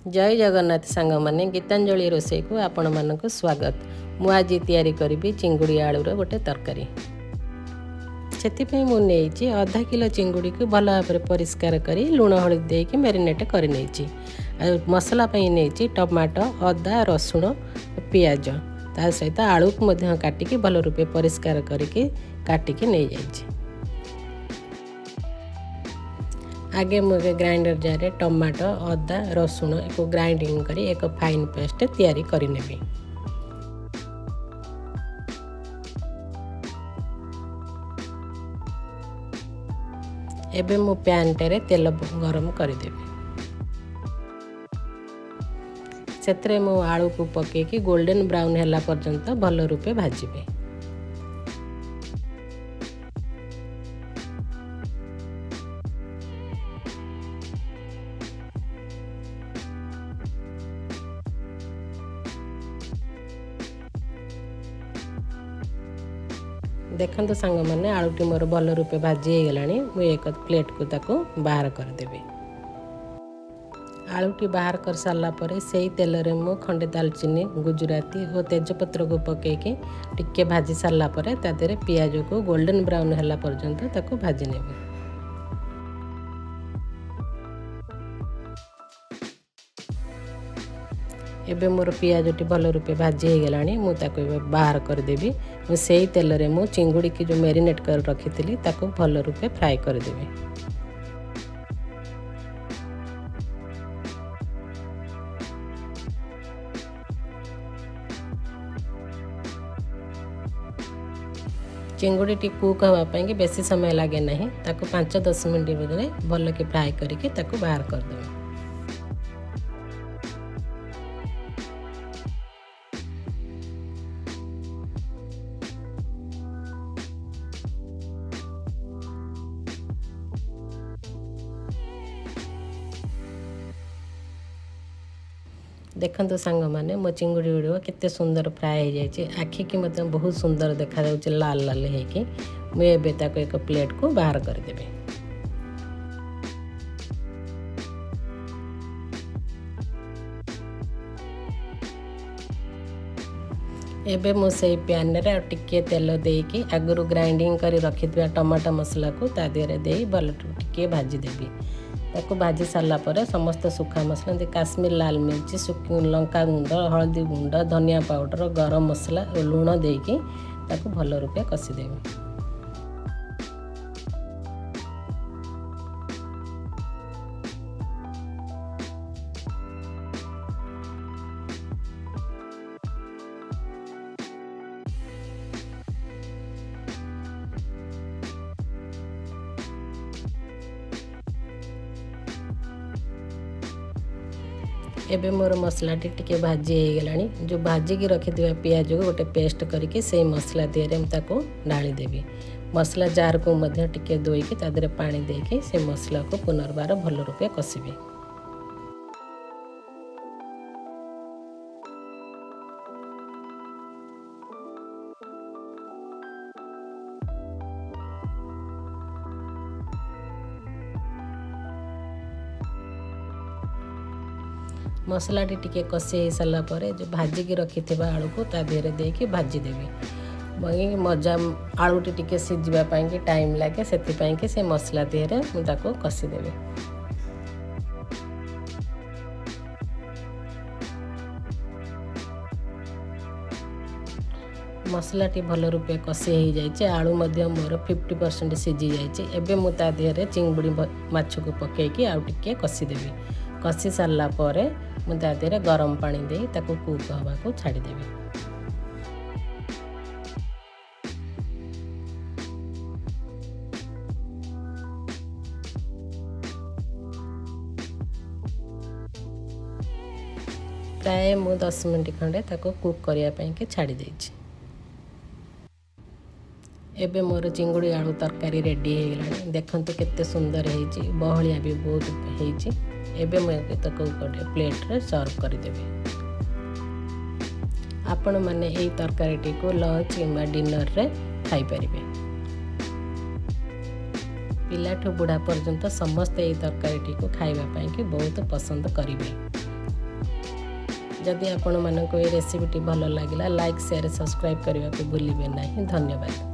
जय जगन्नाथ सांग मैंने गीतांजलि रोषे को आपण मानक स्वागत। मु आज तैयारी करी चिंगुड़ी आलूर गोटे तरकारी। से आधा किलो चिंगुड़ी को भल भाव परिष्कार करी लुण हलदी देकी मैरिनेट कर मसला नहीं टमाटो अदा रसुण पियाज ता सहित आलू को काटिकी भल रूपे परिष्कार करके काटिकी नहीं जाइए। आगे मुझे ग्राइंडर जार टमाटो अदा रसुण एक ग्राइंडिंग करी एक फाइन पेस्ट तैयारी करिनेबी। एबे मु पैन टे तेल गरम करदेबी। सेतरे मु आलू को पकेकी गोल्डन ब्राउन हैला पर्यंत भल रूपे भाजिबे। देखो सांग मैंने आलूटी मोर भल रूपे भाजी हो गलानी। मुझे एक प्लेट को ताको बाहर करदेबी। आलूटी बाहर कर सारा पर से तेल रे मु खंडे दालचीनी गुजराती और तेजपत्र को पकेकी टिके भाजी सारा पर तादेरे पियाज को गोल्डन ब्राउन हैला पर्यंत ताको भाजी नेबी। एबे मोर पियाजटी भल रूपे भाजी हो गलानी। मु ताको बाहर करदेबी। से तेल रे मु चिंगुड़ी की जो मैरिनेट कर रखी थी ताको भल रूपे फ्राई करदेबी। चिंगुड़ी कुक हाँपाई बेसी समय लगे ना, ताको 5-10 मिनट भल के फ्राए करके ताको बाहर करदेबी। देखो सांग मैंने मो चिंगुड़ी गुड़ केते सुंदर फ्राए हो जाए। आखि की मतलब बहुत सुंदर देखा लाल लाल होगी। मुझे एक प्लेट को बाहर करदेबी। एबे मु से पैन रे टिके तेल देकी आगु ग्राइंडिंग कर रखि टमाटो मसला को ता देहरे दे भल टिके भाजी देबी। ताको भाजी सारा पर समस्त सुखा मसला काश्मीर लाल मिर्च लंका गुंड हल्दी गुंड धनिया पाउडर गरम मसला और लुण देकी ताको भल रूपे कषिदेवी। एबे मोर मसला टिके भाजी हो गलानी। जो भाजिकी रखि पियाज को गोटे पेस्ट करके से मसला देहरे ताको ढाली देबी। मसला जार को मध्य टिके धोईकी ता देहरे पानी देके से मसला को पुनर्बार भल रूपे कषिबी। मसला टी कषि हो सारा पर जो भाजिकी रखि आलू को ता देहरे देकी भाजी देबी। मजा आलूटी टी सीझापी टाइम लगे से मसला देहरे मुझे कषिदेवी। मसलाटी भल रूपे कषि हो जाए। आलू मोर 50% सीझी जाए। एबे मु ता देहरे चिंगुड़ी माछ को पकेकी आउ टिके कषिदेवी। कषि सारा पर मुझे देहरे गरम पानी दे ताको कुक हवा को छाड़देवी। प्राय मु 10 मिनट खंडे ताको कुक करने के छाड़ी देछि। एबे मोर चिंगुड़ी आलू तरकारी रेडी हो गलानी। देखंतु केते सुंदर होईची, बहलिया भी बहुत होईची। एबे मैं ताको गोटे प्लेट रे सर्व करदेबी। आपण माने एई तरकारी को लंच किंबा डिनर रे खाई परिबे। पिलाठू बुढ़ा पर्यंत समस्त यही तरकारी को खाइबा पाई कि बहुत पसंद करेंगे। जदि आपण मानक ये रेसिपीटी भल लगे लाइक शेयर सब्सक्राइब करने को भूलिए ना। धन्यवाद।